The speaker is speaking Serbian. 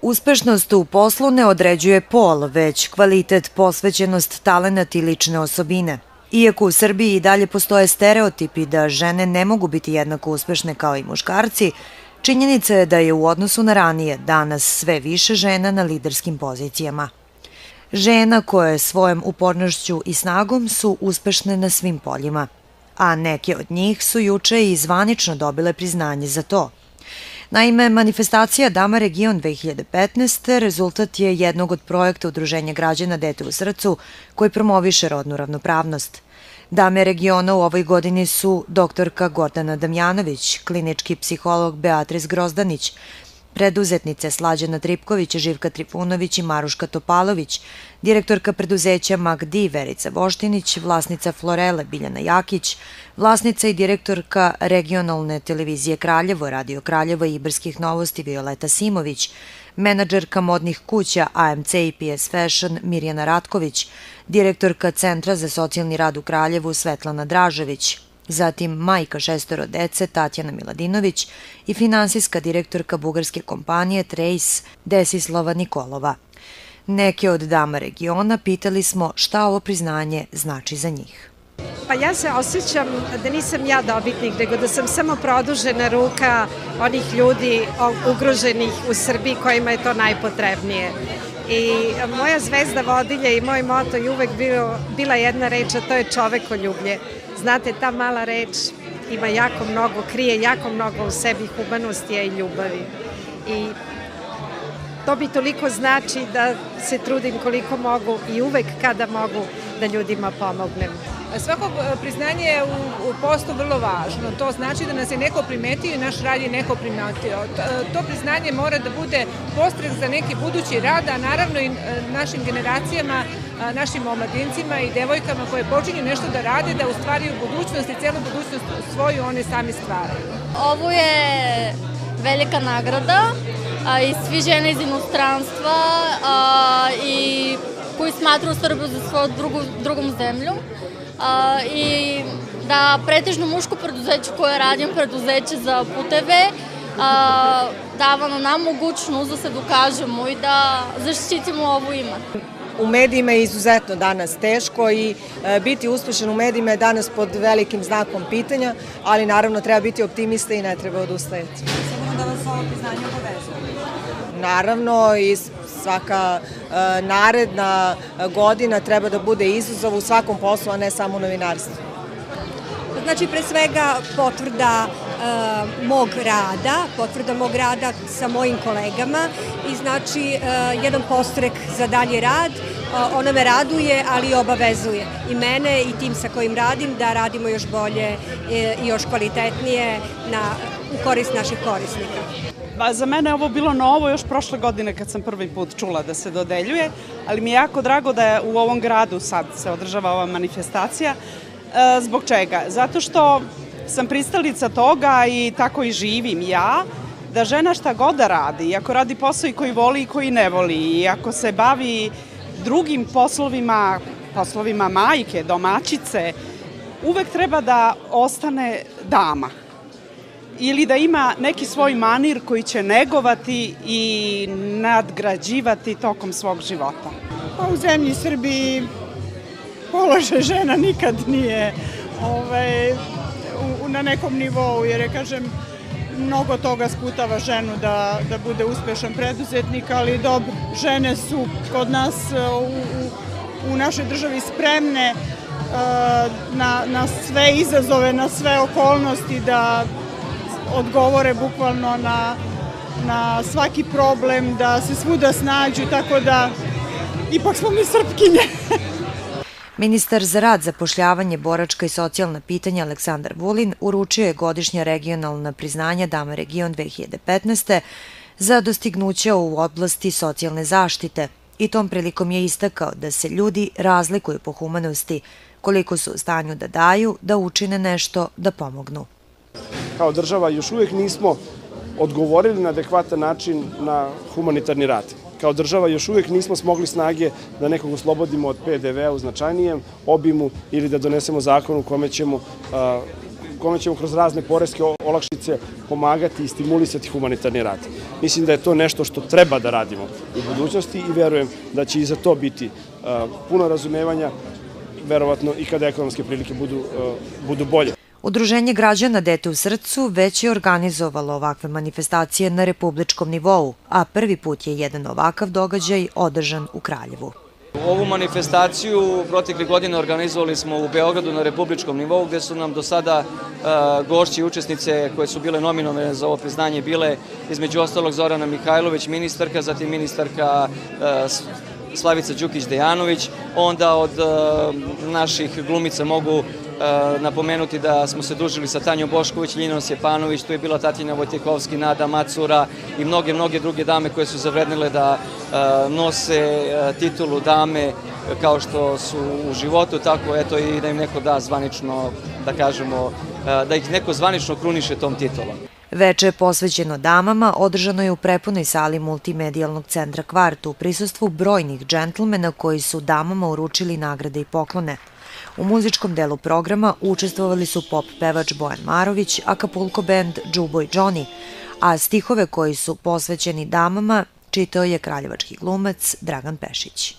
Uspešnost u poslu ne određuje pol, već kvalitet, posvećenost, talenat i lične osobine. Iako u Srbiji i dalje postoje stereotipi da žene ne mogu biti jednako uspešne kao i muškarci, činjenica je da je u odnosu na ranije danas sve više žena na liderskim pozicijama. Žena koje svojom upornošću i snagom su uspešne na svim poljima, a neke od njih su juče i zvanično dobile priznanje za to. Naime, manifestacija Dama Region 2015. rezultat je jednog od projekta Udruženja građana Dete u srcu koji promoviše rodnu ravnopravnost. Dame regiona u ovoj godini su doktorka Gordana Damjanović, klinički psiholog Beatrice Grozdanić, preduzetnice Slađana Tripković, Živka Trifunović i Maruška Topalović, direktorka preduzeća Magdi Verica Voštinić, vlasnica Florele Biljana Jakić, vlasnica i direktorka regionalne televizije Kraljevo, Radio Kraljevo i Ibarskih novosti Violeta Simović, menadžerka modnih kuća AMC i PS Fashion Mirjana Ratković, direktorka Centra za socijalni rad u Kraljevu Svetlana Dražević, zatim majka 6 dece Tatjana Miladinović i finansijska direktorka bugarske kompanije Trace Desislava Nikolova. Neke od dama regiona pitali smo šta ovo priznanje znači za njih. Pa ja se osjećam da nisam ja dobitnik, nego da sam samo produžena ruka onih ljudi ugroženih u Srbiji kojima je to najpotrebnije. I moja zvezda vodilja i moj moto je uvek bila jedna reč, a to je čovekoljublje. Znate, ta mala reč ima jako mnogo, krije jako mnogo u sebi humanosti i ljubavi. I to mi toliko znači da se trudim koliko mogu i uvek kada mogu da ljudima pomognem. Svako priznanje je u poslu vrlo važno. To znači da nas je neko primetio i naš rad je neko primetio. To priznanje mora da bude podstrek za neki budući rad, a naravno i našim generacijama, našim omladincima i devojkama koje počinju nešto da rade, da u stvari u budućnosti, celu budućnost svoju one sami stvaraju. Ovo je velika nagrada i svi žene iz inostranstva i koji smatruju Srbiju za svoju drugom zemlju. I da pretežno muško preduzeće koje radim, preduzeće za puteve, dava nam mogućnost da se dokažemo i da zaštitimo ovo ime. U medijima je izuzetno danas teško i biti uspešan u medijima je danas pod velikim znakom pitanja, ali naravno treba biti optimista i ne treba odustajati. Sigurno da vas ovo priznanje obavezuje? Naravno i svaka naredna godina treba da bude izazov u svakom poslu, a ne samo u novinarstvu. Znači, pre svega potvrda mog rada sa mojim kolegama i znači jedan podstrek za dalji rad. Ona me raduje, ali i obavezuje i mene i tim sa kojim radim da radimo još bolje i još kvalitetnije u korist naših korisnika. Za mene je ovo bilo novo još prošle godine kad sam prvi put čula da se dodeljuje, ali mi je jako drago da je u ovom gradu sad se održava ova manifestacija. Zbog čega? Zato što sam pristalica toga i tako i živim ja, da žena šta god da radi, i ako radi posao i koji voli i koji ne voli, i ako se bavi drugim poslovima majke, domaćice, uvek treba da ostane dama. Ili da ima neki svoj manir koji će negovati i nadgrađivati tokom svog života. Pa u zemlji Srbiji položaj žena nikad nije na nekom nivou, jer je, kažem, mnogo toga sputava ženu da bude uspešan preduzetnik, ali dobro, žene su kod nas u našoj državi spremne na sve izazove, na sve okolnosti da odgovore bukvalno na svaki problem, da se svuda snađu, tako da ipak smo mi Srpkinje. Ministar za rad, zapošljavanje, boračka i socijalna pitanja Aleksandar Vulin uručio je godišnja regionalna priznanja Dama Region 2015. za dostignuća u oblasti socijalne zaštite i tom prilikom je istakao da se ljudi razlikuju po humanosti, koliko su u stanju da daju, da učine nešto, da pomognu. Kao država još uvijek nismo odgovorili na adekvatan način na humanitarni rad. Kao država još uvijek nismo smogli snage da nekog oslobodimo od PDV-a u značajnijem obimu ili da donesemo zakon u kome ćemo kroz razne poreske olakšice pomagati i stimulisati humanitarni rad. Mislim da je to nešto što treba da radimo u budućnosti i verujem da će i za to biti puno razumevanja, verovatno i kada ekonomske prilike budu bolje. Udruženje građana Dete u srcu već je organizovalo ovakve manifestacije na republičkom nivou, a prvi put je jedan ovakav događaj održan u Kraljevu. Ovu manifestaciju proteklih godina organizovali smo u Beogradu na republičkom nivou, gde su nam do sada gošći i učesnice koje su bile nominovane za ovo priznanje bile između ostalog Zorana Mihajlović, ministarka, zatim ministarka Slavica Đukić-Dejanović. Onda od naših glumica mogu napomenuti da smo se družili sa Tanjom Bošković, Ljiljana Sjepanović, tu je bila Tatjana Vojtekovski, Nada Macura i mnoge druge dame koje su zavrednile da nose titulu dame kao što su u životu, tako eto i da im neko da zvanično, da kažemo, da ih neko zvanično kruniše tom titulom. Veče posvećeno damama održano je u prepunoj sali Multimedijalnog centra Kvart u prisustvu brojnih džentlmena koji su damama uručili nagrade i poklone. U muzičkom delu programa učestvovali su pop pevač Bojan Marović, Acapulco band Džubo i Johnny, a stihove koji su posvećeni damama čitao je kraljevački glumac Dragan Pešić.